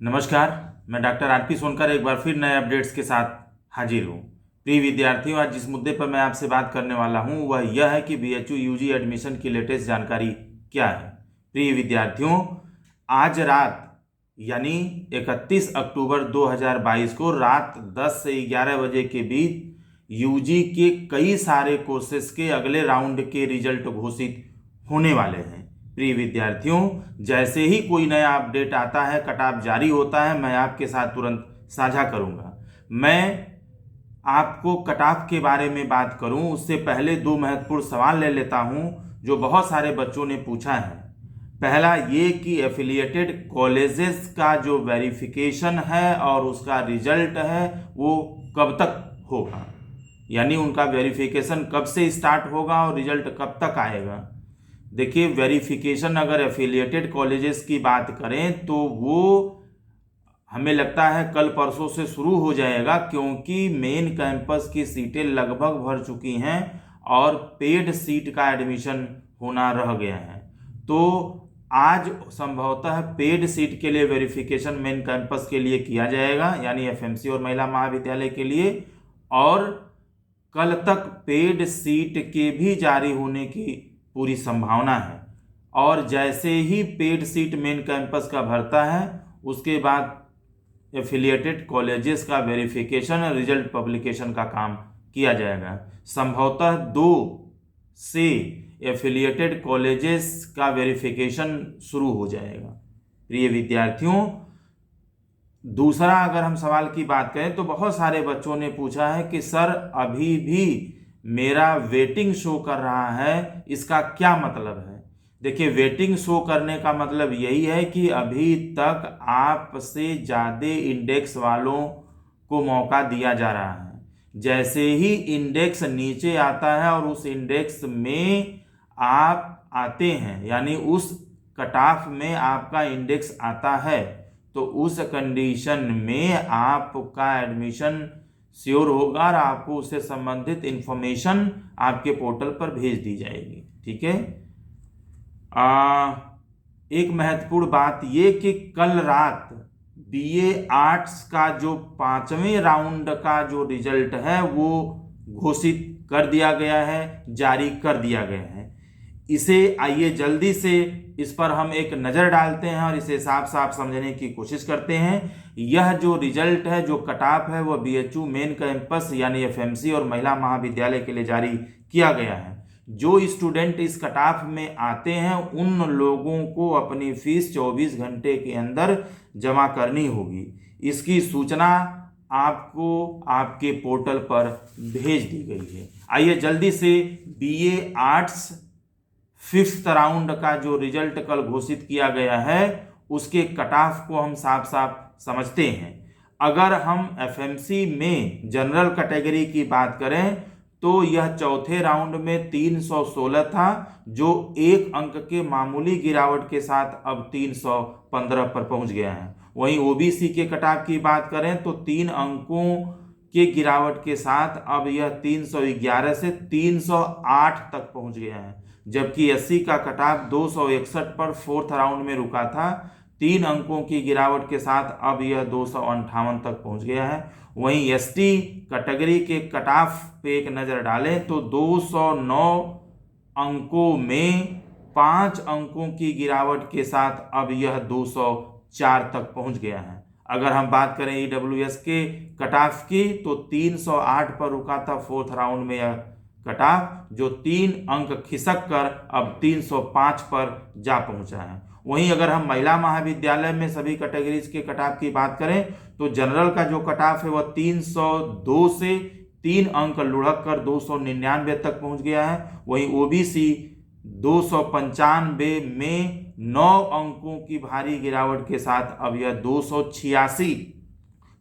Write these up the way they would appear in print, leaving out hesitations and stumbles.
नमस्कार, मैं doctor RP Sonkar एक बार फिर नए अपडेट्स के साथ हाजिर हूँ। प्रिय विद्यार्थियों, आज जिस मुद्दे पर मैं आपसे बात करने वाला हूँ वह यह है कि बीएचयू यूजी एडमिशन की लेटेस्ट जानकारी क्या है। प्रिय विद्यार्थियों, आज रात यानी 31 अक्टूबर 2022 को रात 10 से 11 बजे के बीच यूजी के कई सारे कोर्सेज के अगले राउंड के रिजल्ट घोषित होने वाले हैं। प्रिय विद्यार्थियों, जैसे ही कोई नया अपडेट आता है, कट ऑफ जारी होता है, मैं आपके साथ तुरंत साझा करूंगा। मैं आपको कट ऑफ के बारे में बात करूं उससे पहले दो महत्वपूर्ण सवाल ले लेता हूं जो बहुत सारे बच्चों ने पूछा है। पहला ये कि एफिलिएटेड कॉलेजेस का जो वेरिफिकेशन है और उसका रिजल्ट है वो कब तक होगा, यानी उनका वेरिफिकेशन कब से स्टार्ट होगा और रिजल्ट कब तक आएगा। देखिए, वेरिफिकेशन अगर एफिलिएटेड कॉलेजेस की बात करें तो वो हमें लगता है कल परसों से शुरू हो जाएगा, क्योंकि मेन कैंपस की सीटें लगभग भर चुकी हैं और पेड सीट का एडमिशन होना रह गया है। तो आज संभवतः पेड सीट के लिए वेरिफिकेशन मेन कैंपस के लिए किया जाएगा, यानी एफएमसी और महिला महाविद्यालय के लिए, और कल तक पेड सीट के भी जारी होने की पूरी संभावना है। और जैसे ही पेड सीट मेन कैंपस का भरता है उसके बाद एफिलिएटेड कॉलेजेस का वेरिफिकेशन और रिजल्ट पब्लिकेशन का काम किया जाएगा। संभवतः 2 से एफिलिएटेड कॉलेजेस का वेरिफिकेशन शुरू हो जाएगा। प्रिय विद्यार्थियों, दूसरा अगर हम सवाल की बात करें तो बहुत सारे बच्चों ने पूछा है कि सर अभी भी मेरा वेटिंग शो कर रहा है, इसका क्या मतलब है। देखिए, वेटिंग शो करने का मतलब यही है कि अभी तक आपसे ज़्यादा इंडेक्स वालों को मौका दिया जा रहा है। जैसे ही इंडेक्स नीचे आता है और उस इंडेक्स में आप आते हैं, यानी उस कट ऑफ में आपका इंडेक्स आता है, तो उस कंडीशन में आपका एडमिशन श्योर होगा और आपको उससे संबंधित इंफॉर्मेशन आपके पोर्टल पर भेज दी जाएगी। ठीक है। एक महत्वपूर्ण बात ये कि कल रात बीए आर्ट्स का जो 5वें राउंड का जो रिजल्ट है वो घोषित कर दिया गया है, जारी कर दिया गया है। इसे आइए जल्दी से इस पर हम एक नज़र डालते हैं और इसे साफ साफ समझने की कोशिश करते हैं। यह जो रिजल्ट है, जो कट ऑफ है, वह बीएचयू मेन कैंपस यानी एफएमसी और महिला महाविद्यालय के लिए जारी किया गया है। जो स्टूडेंट इस कट ऑफ में आते हैं उन लोगों को अपनी फीस 24 घंटे के अंदर जमा करनी होगी। इसकी सूचना आपको आपके पोर्टल पर भेज दी गई है। आइए जल्दी से बीए आर्ट्स 5th राउंड का जो रिजल्ट कल घोषित किया गया है उसके कट ऑफ को हम साफ साफ समझते हैं। अगर हम एफएमसी में जनरल कैटेगरी की बात करें तो यह चौथे राउंड में 316 था, जो 1 अंक के मामूली गिरावट के साथ अब 315 पर पहुंच गया है। वहीं ओबीसी के कट ऑफ की बात करें तो 3 अंकों के गिरावट के साथ अब यह 311 से 308 तक पहुंच गया है, जबकि एससी का कट ऑफ 261 पर 4th राउंड में रुका था। 3 अंकों की गिरावट के साथ अब यह 258 तक पहुंच गया है। वहीं एसटी कैटेगरी के कट ऑफ पे एक नज़र डालें तो 209 अंकों में 5 अंकों की गिरावट के साथ अब यह 204 तक पहुंच गया है। अगर हम बात करें ईडब्ल्यूएस के कट ऑफ की तो 308 पर रुका था 4th राउंड में यह कट ऑफ, जो 3 अंक खिसक कर अब 305 पर जा पहुंचा है। वहीं अगर हम महिला महाविद्यालय में सभी कैटेगरीज के कट ऑफ की बात करें तो जनरल का जो कट ऑफ है वह 302 से 3 अंक लुढ़क कर 299 तक पहुंच गया है। वहीं ओबीसी 295 में 9 अंकों की भारी गिरावट के साथ अब यह 286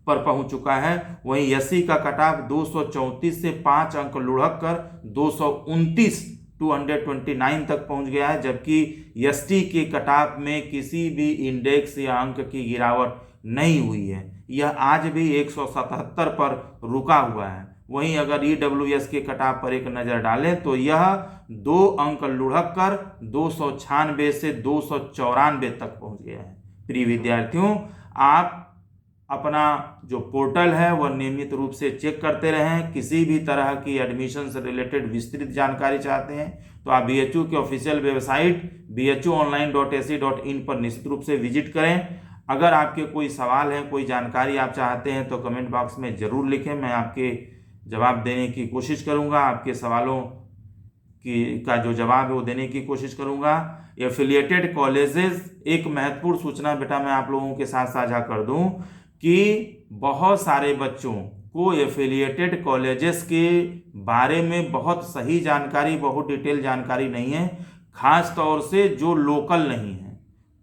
पर पहुंच चुका है। वहीं एससी का कट ऑफ 234 से 5 अंक लुढ़क कर 229 तक पहुंच गया है, जबकि एसटी के कट ऑफ में किसी भी इंडेक्स या अंक की गिरावट नहीं हुई है, यह आज भी 177 पर रुका हुआ है। वहीं अगर ईडब्ल्यूएस के कट ऑफ पर एक नज़र डालें तो यह 2 अंक लुढ़क कर 296 से 294 तक पहुंच गया है। प्रिय विद्यार्थियों, आप अपना जो पोर्टल है वह नियमित रूप से चेक करते रहें। किसी भी तरह की एडमिशन से रिलेटेड विस्तृत जानकारी चाहते हैं तो आप BHU के ऑफिशियल वेबसाइट bhuonline.ac.in पर निश्चित रूप से विजिट करें। अगर आपके कोई सवाल है, कोई जानकारी आप चाहते हैं तो कमेंट बॉक्स में ज़रूर लिखें, मैं आपके जवाब देने की कोशिश करूंगा। आपके सवालों का जो जवाब है वो देने की कोशिश करूंगा। एफिलिएटेड कॉलेजेस, एक महत्वपूर्ण सूचना बेटा मैं आप लोगों के साथ साझा कर दूं कि बहुत सारे बच्चों को एफिलिएटेड कॉलेजेस के बारे में बहुत सही जानकारी, बहुत डिटेल जानकारी नहीं है, खास तौर से जो लोकल नहीं है।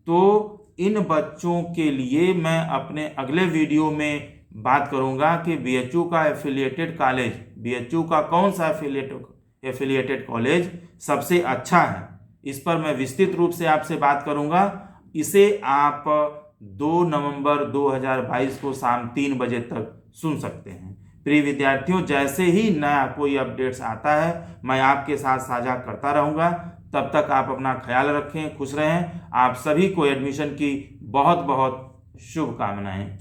तो इन बच्चों के लिए मैं अपने अगले वीडियो में बात करूंगा कि BHU का एफिलिएटेड कॉलेज, BHU का कौन सा एफिलिएटेड कॉलेज सबसे अच्छा है, इस पर मैं विस्तृत रूप से आपसे बात करूंगा। इसे आप 2 नवंबर 2022 को शाम 3 बजे तक सुन सकते हैं। प्रिय विद्यार्थियों, जैसे ही नया कोई अपडेट्स आता है मैं आपके साथ साझा करता रहूँगा। तब तक आप अपना ख्याल रखें, खुश रहें। आप सभी को एडमिशन की बहुत बहुत शुभकामनाएं।